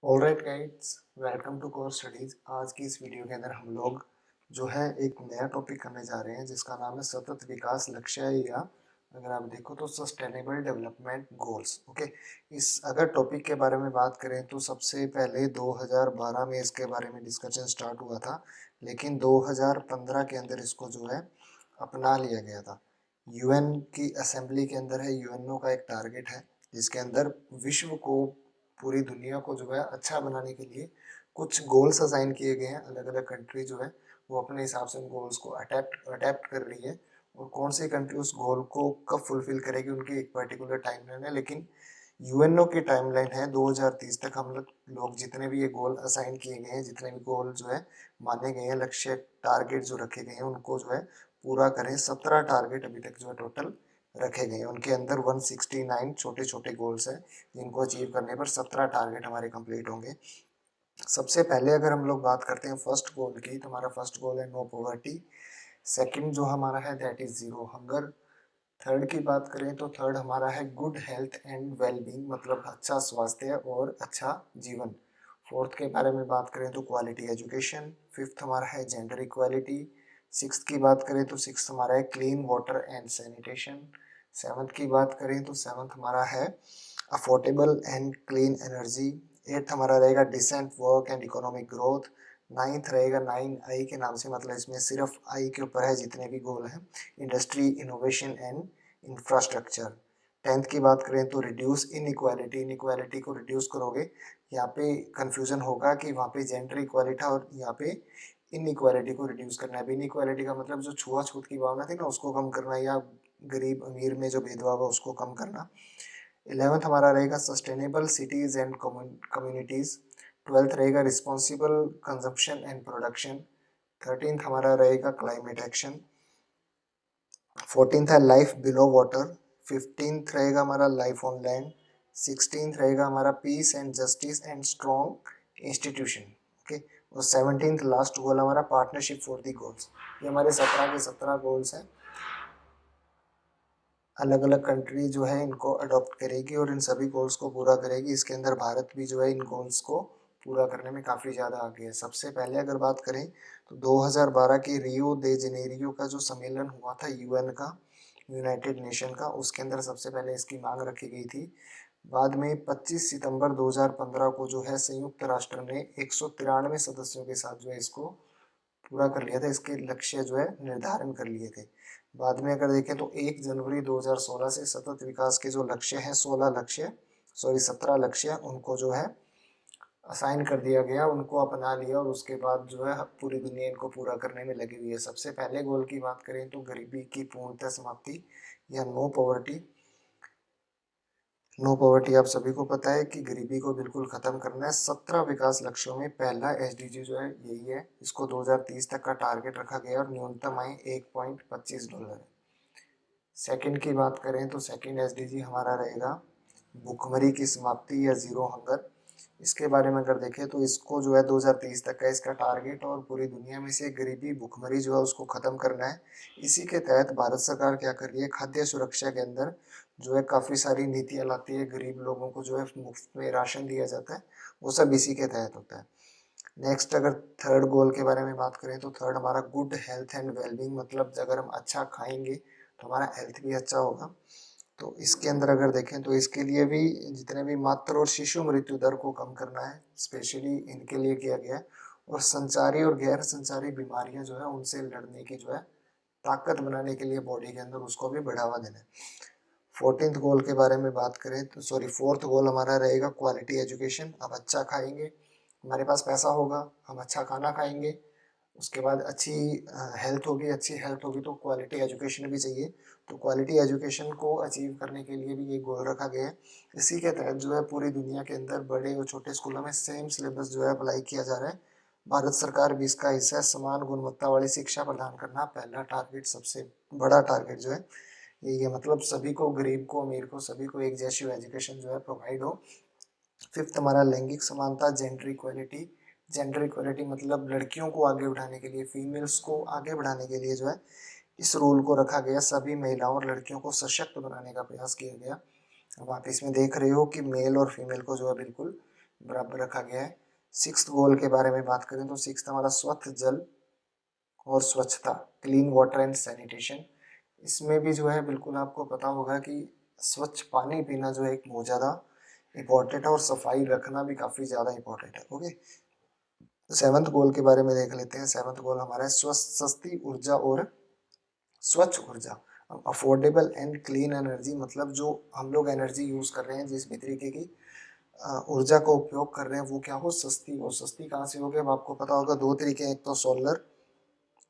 Alright guides, welcome to core studies. आज की इस वीडियो के अंदर हम लोग जो है एक नया टॉपिक करने जा रहे हैं जिसका नाम है सतत विकास लक्ष्य, या अगर आप देखो तो सस्टेनेबल डेवलपमेंट गोल्स। ओके, इस अगर टॉपिक के बारे में बात करें तो सबसे पहले 2012 में इसके बारे में डिस्कशन स्टार्ट हुआ था, लेकिन 2015 के अंदर इसको जो है अपना लिया गया था। यूएन की असेंबली के अंदर है, यूएनओ का एक टारगेट है जिसके अंदर विश्व को, पूरी दुनिया को जो है अच्छा बनाने के लिए कुछ गोल्स असाइन किए गए हैं। अलग अलग कंट्री जो है वो अपने हिसाब से उन गोल्स को अडेप्ट कर रही है, और कौन सी कंट्री उस गोल को कब फुलफिल करेगी उनकी एक पर्टिकुलर टाइमलाइन है। लेकिन यूएनओ की टाइमलाइन है 2030 तक हम लोग जितने भी ये गोल असाइन किए गए हैं, जितने भी गोल जो है माने गए हैं, लक्ष्य टारगेट जो रखे गए हैं, उनको जो है पूरा करें। 17 टारगेट अभी तक जो है टोटल रखे गए हैं। उनके अंदर 169 छोटे छोटे गोल्स हैं जिनको अचीव करने पर 17 टारगेट हमारे कंप्लीट होंगे। सबसे पहले अगर हम लोग बात करते हैं फर्स्ट गोल की, तो हमारा फर्स्ट गोल है नो पॉवर्टी। सेकंड जो हमारा है that is zero hunger. Third की बात करें तो थर्ड हमारा है गुड हेल्थ एंड वेलबींग, मतलब अच्छा स्वास्थ्य और अच्छा जीवन। फोर्थ के बारे में बात करें तो क्वालिटी एजुकेशन। फिफ्थ हमारा है जेंडर इक्वालिटी। सिक्स्थ की बात करें तो सिक्स्थ हमारा है clean water and sanitation. Seventh की बात करें तो सेवन्थ हमारा है affordable and clean energy. Eighth हमारा रहेगा decent work and economic growth. Ninth रहेगा 9 आई के नाम से, मतलब इसमें सिर्फ आई के ऊपर है जितने भी गोल हैं, industry, innovation and infrastructure. Tenth की बात करें तो रिड्यूस इनइक्वालिटी। इनइक्वालिटी को रिड्यूस करोगे, यहाँ पे कंफ्यूजन होगा कि वहाँ पे जेंडर इक्वालिटी और यहाँ पे इनइक्वालिटी को रिड्यूस करना है। इनइक्वालिटी का मतलब जो छुआछूत की भावना थी ना, उसको कम करना, या गरीब अमीर में जो भेदभाव है उसको कम करना। 11th हमारा रहेगा sustainable cities and communities. 12th रहेगा responsible consumption and production. 13th हमारा रहेगा क्लाइमेट एक्शन। 14th है लाइफ बिलो वाटर। 15th रहेगा हमारा लाइफ ऑन लैंड। 16th रहेगा हमारा peace and justice and strong institution. Okay, और 17th लास्ट गोल हमारा पार्टनरशिप फॉर दी गोल्स। ये हमारे 17 के 17 गोल्स हैं। अलग अलग कंट्री जो है इनको अडॉप्ट करेगी और इन सभी गोल्स को पूरा करेगी। इसके अंदर भारत भी जो है इन गोल्स को पूरा करने में काफ़ी ज़्यादा आगे है। सबसे पहले अगर बात करें तो 2012 के रियो दे जनेरियो का जो सम्मेलन हुआ था यूएन का, यूनाइटेड नेशन का, उसके अंदर सबसे पहले इसकी मांग रखी गई थी। बाद में 25 सितंबर 2015 को जो है संयुक्त राष्ट्र ने 193 सदस्यों के साथ जो है इसको पूरा कर लिया था, इसके लक्ष्य जो है निर्धारण कर लिए थे। बाद में अगर देखें तो 1 जनवरी 2016 से सतत विकास के जो लक्ष्य हैं, 17 लक्ष्य, उनको जो है असाइन कर दिया गया, उनको अपना लिया, और उसके बाद जो है पूरी दुनिया इनको पूरा करने में लगी हुई है। सबसे पहले गोल की बात करें तो गरीबी की पूर्णतः समाप्ति, या नो पॉवर्टी। नो पॉवर्टी आप सभी को पता है कि गरीबी को बिल्कुल खत्म करना है। 17 विकास लक्ष्यों में पहला एसडीजी जो है यही है। इसको 2030 तक का टारगेट रखा गया और न्यूनतम आय $1.25 है। सेकंड की बात करें तो सेकंड एसडीजी हमारा रहेगा भूखमरी की समाप्ति, या जीरो हंगर। इसके बारे में अगर देखें तो इसको जो है 2030 तक का इसका टारगेट, और पूरी दुनिया में से गरीबी, भूखमरी जो है उसको ख़त्म करना है। इसी के तहत भारत सरकार क्या कर रही है, खाद्य सुरक्षा के अंदर जो है काफ़ी सारी नीतियाँ लाती है। गरीब लोगों को जो है मुफ्त में राशन दिया जाता है, वो सब इसी के तहत होता है। नेक्स्ट अगर थर्ड गोल के बारे में बात करें तो थर्ड हमारा गुड हेल्थ एंड वेलबींग, मतलब अगर हम अच्छा खाएंगे तो हमारा हेल्थ भी अच्छा होगा। तो इसके अंदर अगर देखें तो इसके लिए भी जितने भी मातृ और शिशु मृत्यु दर को कम करना है, स्पेशली इनके लिए किया गया है। और संचारी और गैर संचारी बीमारियां जो है उनसे लड़ने की जो है ताकत बनाने के लिए बॉडी के अंदर उसको भी बढ़ावा देना है। 14th गोल के बारे में बात करें तो फोर्थ गोल हमारा रहेगा क्वालिटी एजुकेशन। अब अच्छा खाएंगे, हमारे पास पैसा होगा, हम अच्छा खाना खाएंगे, उसके बाद अच्छी हेल्थ होगी, अच्छी हेल्थ होगी तो क्वालिटी एजुकेशन भी चाहिए। तो क्वालिटी एजुकेशन को अचीव करने के लिए भी ये गोल रखा गया है। इसी के तहत जो है पूरी दुनिया के अंदर बड़े और छोटे स्कूलों में सेम सिलेबस जो है अप्लाई किया जा रहा है। भारत सरकार भी इसका हिस्सा है। समान गुणवत्ता वाली शिक्षा प्रदान करना पहला टारगेट, सबसे बड़ा टारगेट जो है यही है, मतलब सभी को, गरीब को, अमीर को, सभी को एक जैसी एजुकेशन जो है प्रोवाइड हो। फिफ्थ हमारा लैंगिक समानता, जेंडर इक्वालिटी। जेंडर इक्वालिटी मतलब लड़कियों को आगे बढ़ाने के लिए, फीमेल्स को आगे बढ़ाने के लिए जो है इस रूल को रखा गया। सभी महिलाओं और लड़कियों को सशक्त बनाने का प्रयास किया गया। अब आप इसमें देख रहे हो कि मेल और फीमेल को जो है बिल्कुल बराबर रखा गया है। सिक्स्थ गोल के बारे में बात करें तो सिक्स्थ हमारा स्वच्छ जल और स्वच्छता, क्लीन वाटर एंड सैनिटेशन। इसमें भी जो है बिल्कुल आपको पता होगा कि स्वच्छ पानी पीना जो है एक बहुत ज़्यादा इम्पोर्टेंट है और सफाई रखना भी काफ़ी ज़्यादा इम्पोर्टेंट है। ओके, सेवंथ गोल के बारे में देख लेते हैं। सेवंथ गोल हमारा है स्वस्थ सस्ती ऊर्जा और स्वच्छ ऊर्जा। अफोर्डेबल एंड क्लीन एनर्जी, मतलब जो हम लोग एनर्जी यूज़ कर रहे हैं, जिस भी तरीके की ऊर्जा का उपयोग कर रहे हैं, वो क्या हो, सस्ती हो। सस्ती कहाँ से होगी, अब आपको पता होगा दो तरीके हैं, एक तो सोलर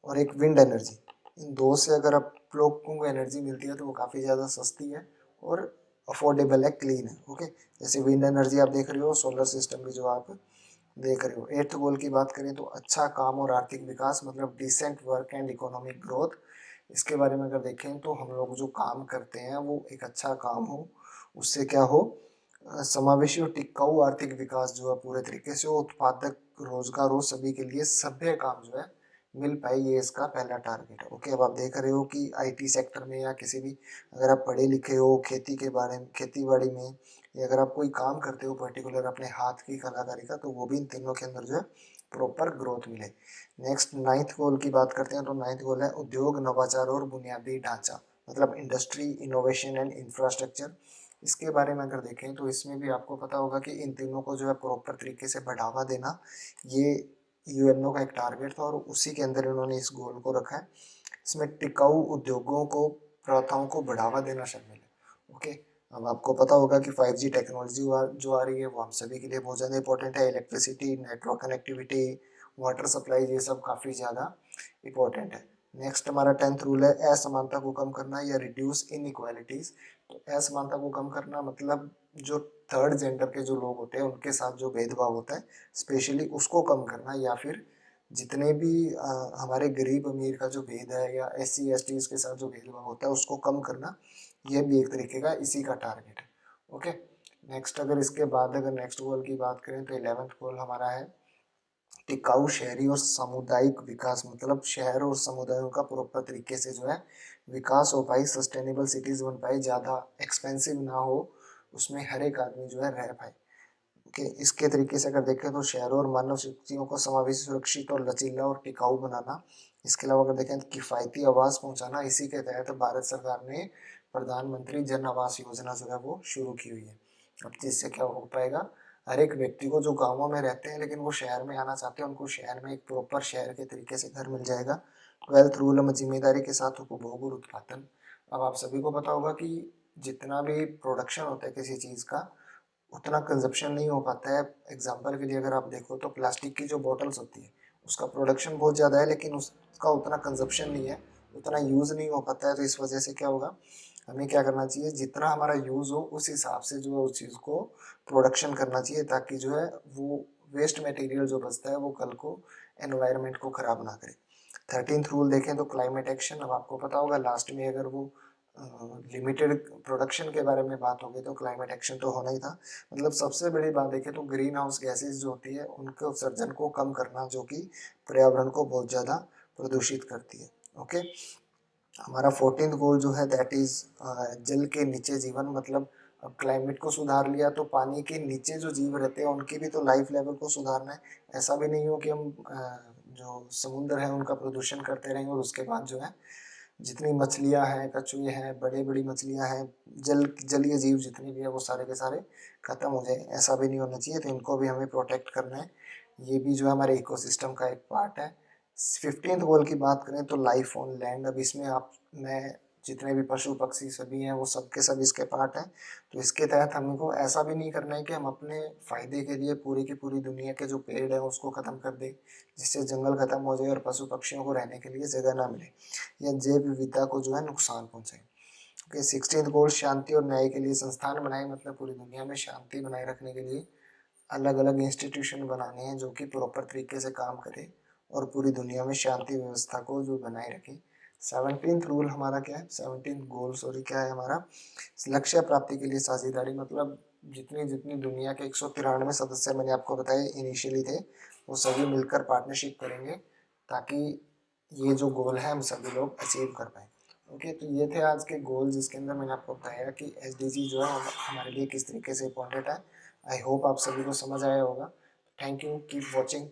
और एक विंड एनर्जी। इन दो से अगर आप लोगों को एनर्जी मिलती है तो वो काफ़ी ज़्यादा सस्ती है और अफोर्डेबल है, क्लीन है। ओके, जैसे विंड एनर्जी आप देख रहे हो, सोलर सिस्टम भी जो आप देख रहे हो। एट्थ गोल की बात करें तो अच्छा काम और आर्थिक विकास, मतलब decent work and economic growth. इसके बारे में अगर देखें तो हम लोग जो काम करते हैं वो एक अच्छा काम हो, उससे क्या हो, समावेशी और टिकाऊ आर्थिक विकास जो है पूरे तरीके से हो, उत्पादक रोजगार हो सभी के लिए, सभ्य काम जो है मिल पाए, ये इसका पहला टारगेट है। ओके, अब आप देख रहे हो कि आईटी सेक्टर में या किसी भी, अगर आप पढ़े लिखे हो, खेती के बारे में, खेती बाड़ी में, या अगर आप कोई काम करते हो पर्टिकुलर अपने हाथ की कलाकारी का, तो वो भी इन तीनों के अंदर जो है प्रॉपर ग्रोथ मिले। नेक्स्ट नाइन्थ गोल की बात करते हैं तो नाइन्थ गोल है उद्योग नवाचार और बुनियादी ढांचा, मतलब इंडस्ट्री इनोवेशन एंड इंफ्रास्ट्रक्चर। इसके बारे में अगर देखें तो इसमें भी आपको पता होगा कि इन तीनों को जो है प्रॉपर तरीके से बढ़ावा देना, ये यूएनओ का एक टारगेट था और उसी के अंदर इन्होंने इस गोल को रखा है। इसमें टिकाऊ उद्योगों को, प्रथाओं को बढ़ावा देना शामिल है। ओके, अब आपको पता होगा कि 5G टेक्नोलॉजी जो आ रही है वो हम सभी के लिए बहुत ज़्यादा इंपॉर्टेंट है। Electricity, network connectivity, water supply, ये सब काफ़ी ज़्यादा इंपॉर्टेंट है। नेक्स्ट हमारा 10th रूल है असमानता को कम करना या रिड्यूस इनइक्वालिटीज। तो असमानता को कम करना मतलब जो थर्ड जेंडर के जो लोग होते हैं उनके साथ जो भेदभाव होता है स्पेशली उसको कम करना, या फिर जितने भी हमारे गरीब अमीर का जो भेद है या SC ST के साथ जो भेदभाव होता है उसको कम करना, ये भी एक तरीके का इसी का टारगेट है। ओके, नेक्स्ट अगर इसके बाद अगर नेक्स्ट गोल की बात करें तो 11th गोल हमारा है टिकाऊ शहरी और सामुदायिक विकास, मतलब शहर और समुदायों का प्रॉपर तरीके से जो है विकास हो पाए, सस्टेनेबल सिटीज बन पाए, ज़्यादा एक्सपेंसिव ना हो, उसमें हर एक आदमी जो है रह पाए। ओके, इसके तरीके से अगर देखें तो शहरों और मानव शक्तियों को समावेशी, सुरक्षित और लचीला और टिकाऊ बनाना। इसके अलावा अगर देखें तो किफ़ायती आवास पहुंचाना, इसी के तहत भारत सरकार ने प्रधानमंत्री जन आवास योजना जो है वो शुरू की हुई है। अब जिससे क्या हो पाएगा, हर एक व्यक्ति को जो गाँवों में रहते हैं लेकिन वो शहर में आना चाहते हैं, उनको शहर में एक प्रॉपर शहर के तरीके से घर मिल जाएगा। 12th रूल हम जिम्मेदारी के साथ उपभोग और उत्पादन। अब आप सभी को पता होगा कि जितना भी प्रोडक्शन होता है किसी चीज़ का, उतना कंजप्शन नहीं हो पाता है। एग्जाम्पल के लिए अगर आप देखो तो प्लास्टिक की जो बॉटल्स होती है उसका प्रोडक्शन बहुत ज़्यादा है लेकिन उसका उतना कंजप्शन नहीं है, उतना यूज़ नहीं हो पाता है। तो इस वजह से क्या होगा, हमें क्या करना चाहिए, जितना हमारा यूज़ हो उस हिसाब से जो है उस चीज़ को प्रोडक्शन करना चाहिए, ताकि जो है वो वेस्ट मटेरियल जो बचता है वो कल को एनवायरनमेंट को ख़राब ना करे। 13th रूल देखें तो क्लाइमेट एक्शन। अब आपको पता होगा लास्ट में अगर वो लिमिटेड प्रोडक्शन के बारे में बात होगी तो क्लाइमेट एक्शन तो होना ही था। मतलब सबसे बड़ी बात देखें तो ग्रीन हाउस गैसेज जो होती है उनके उत्सर्जन को कम करना, जो कि पर्यावरण को बहुत ज़्यादा प्रदूषित करती है। ओके, हमारा 14th गोल जो है दैट इज जल के नीचे जीवन, मतलब अब क्लाइमेट को सुधार लिया तो पानी के नीचे जो जीव रहते हैं उनकी भी तो लाइफ लेवल को सुधारना है। ऐसा भी नहीं हो कि हम जो समुद्र है उनका प्रदूषण करते रहेंगे और उसके बाद जो है जितनी मछलियां हैं, कछुए हैं, बड़ी बड़ी मछलियां हैं, जलीय जीव जितने भी है वो सारे के सारे खत्म हो जाए, ऐसा भी नहीं होना चाहिए। तो इनको भी हमें प्रोटेक्ट करना है, ये भी जो है हमारे इकोसिस्टम का एक पार्ट है। 15th गोल की बात करें तो लाइफ ऑन लैंड। अब इसमें आप, मैं, जितने भी पशु पक्षी सभी हैं वो सब के सब इसके पार्ट हैं। तो इसके तहत हमको ऐसा भी नहीं करना है कि हम अपने फायदे के लिए पूरी की पूरी दुनिया के जो पेड़ है उसको खत्म कर दें, जिससे जंगल खत्म हो जाए और पशु पक्षियों को रहने के लिए जगह ना मिले या जैव विविधता को जो है नुकसान पहुंचाए। ओके, 16th गोल शांति और न्याय के लिए संस्थान बनाए, मतलब पूरी दुनिया में शांति बनाए रखने के लिए अलग अलग इंस्टीट्यूशन बनाने हैं जो कि प्रॉपर तरीके से काम करें और पूरी दुनिया में शांति व्यवस्था को जो बनाए रखें। 17th रूल हमारा क्या है, 17th गोल सॉरी क्या है हमारा, लक्ष्य प्राप्ति के लिए साझेदारी। मतलब जितनी जितनी दुनिया के 193 सदस्य मैंने आपको बताए इनिशियली थे, वो सभी मिलकर पार्टनरशिप करेंगे ताकि ये जो गोल है हम सभी लोग अचीव कर पाए। ओके, तो ये थे आज के गोल जिसके अंदर मैंने आपको बताया कि SDG जो है हमारे लिए किस तरीके से इम्पोर्टेंट है। आई होप आप सभी को समझ आया होगा। Thank you, keep watching.